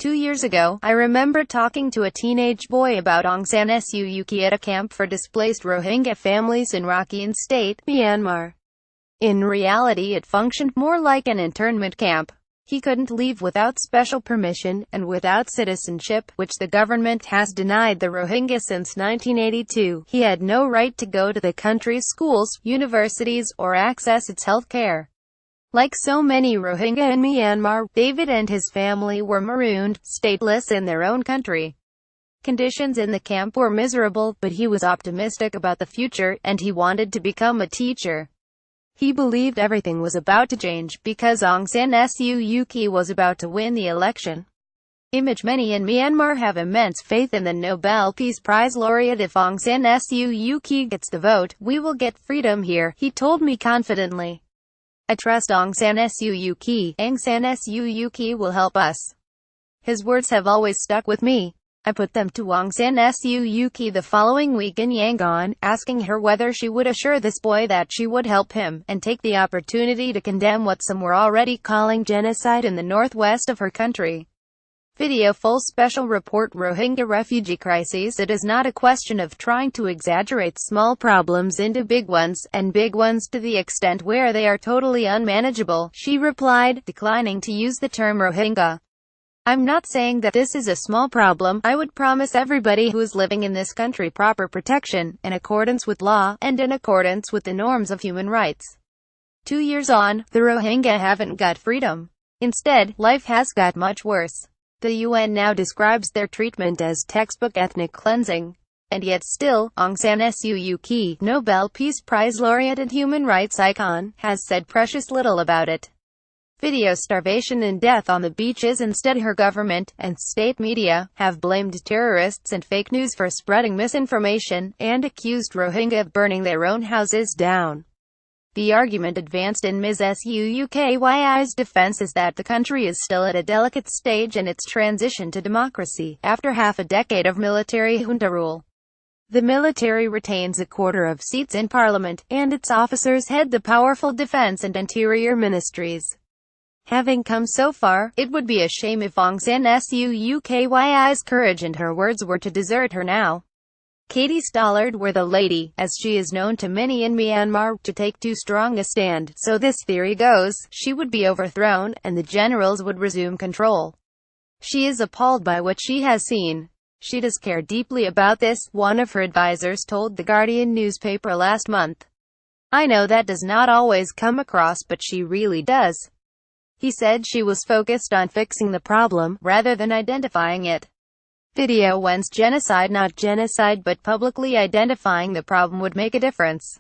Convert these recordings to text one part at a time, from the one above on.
2 years ago, I remember talking to a teenage boy about Aung San Suu Kyi at a camp for displaced Rohingya families in Rakhine State, Myanmar. In reality, it functioned more like an internment camp. He couldn't leave without special permission, and without citizenship, which the government has denied the Rohingya since 1982. He had no right to go to the country's schools, universities, or access its health care. Like so many Rohingya in Myanmar, David and his family were marooned, stateless in their own country. Conditions in the camp were miserable, but he was optimistic about the future, and he wanted to become a teacher. He believed everything was about to change, because Aung San Suu Kyi was about to win the election. Many in Myanmar have immense faith in the Nobel Peace Prize laureate. If Aung San Suu Kyi gets the vote, we will get freedom here, he told me confidently. I trust Aung San Suu Kyi. Aung San Suu Kyi will help us. His words have always stuck with me. I put them to Aung San Suu Kyi the following week in Yangon, asking her whether she would assure this boy that she would help him, and take the opportunity to condemn what some were already calling genocide in the northwest of her country. Video full special report Rohingya refugee crises. It is not a question of trying to exaggerate small problems into big ones, and big ones to the extent where they are totally unmanageable, she replied, declining to use the term Rohingya. I'm not saying that this is a small problem. I would promise everybody who is living in this country proper protection, in accordance with law, and in accordance with the norms of human rights. 2 years on, the Rohingya haven't got freedom. Instead, life has got much worse. The UN now describes their treatment as textbook ethnic cleansing. And yet still, Aung San Suu Kyi, Nobel Peace Prize laureate and human rights icon, has said precious little about it. Video starvation and death on the beaches. Instead, her government, and state media, have blamed terrorists and fake news for spreading misinformation, and accused Rohingya of burning their own houses down. The argument advanced in Ms. Suu Kyi's defense is that the country is still at a delicate stage in its transition to democracy, after half a decade of military junta rule. The military retains a quarter of seats in parliament, and its officers head the powerful defense and interior ministries. Having come so far, it would be a shame if Aung San Suu Kyi's courage and her words were to desert her now. Katie Stollard were the lady, as she is known to many in Myanmar, to take too strong a stand. So this theory goes, she would be overthrown, and the generals would resume control. She is appalled by what she has seen. She does care deeply about this, one of her advisors told The Guardian newspaper last month. I know that does not always come across, but she really does. He said she was focused on fixing the problem, rather than identifying it. Video whence genocide, not genocide, but publicly identifying the problem would make a difference.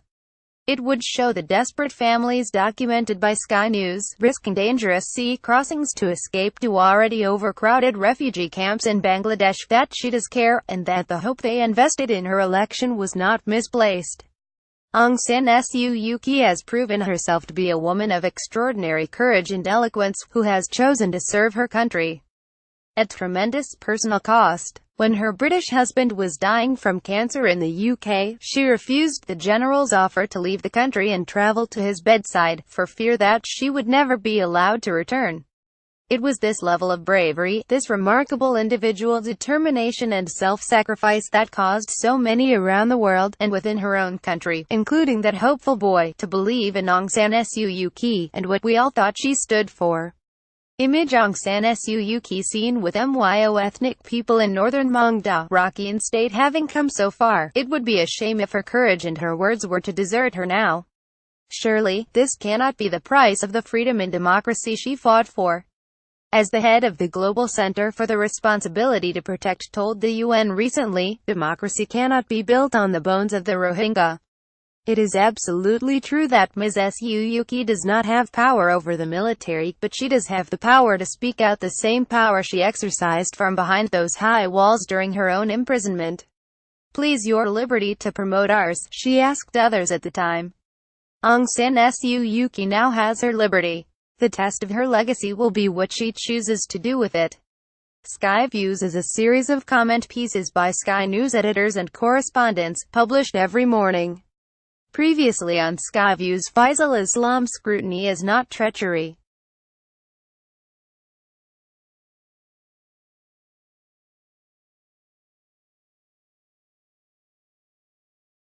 It would show the desperate families documented by Sky News, risking dangerous sea crossings to escape to already overcrowded refugee camps in Bangladesh, that she does care, and that the hope they invested in her election was not misplaced. Aung San Suu Kyi has proven herself to be a woman of extraordinary courage and eloquence, who has chosen to serve her country at tremendous personal cost. When her British husband was dying from cancer in the UK, she refused the general's offer to leave the country and travel to his bedside, for fear that she would never be allowed to return. It was this level of bravery, this remarkable individual determination and self-sacrifice that caused so many around the world, and within her own country, including that hopeful boy, to believe in Aung San Suu Kyi, and what we all thought she stood for. Image Aung San Suu Kyi seen with Myo ethnic people in northern Mongda, Rakhine State. Having come so far, it would be a shame if her courage and her words were to desert her now. Surely, this cannot be the price of the freedom and democracy she fought for. As the head of the Global Center for the Responsibility to Protect told the UN recently, democracy cannot be built on the bones of the Rohingya. It is absolutely true that Ms. Suu Kyi does not have power over the military, but she does have the power to speak out, the same power she exercised from behind those high walls during her own imprisonment. Please your liberty to promote ours, she asked others at the time. Aung San Suu Kyi now has her liberty. The test of her legacy will be what she chooses to do with it. Sky Views is a series of comment pieces by Sky News editors and correspondents, published every morning. Previously on Sky Views, Faisal Islam scrutiny is not treachery.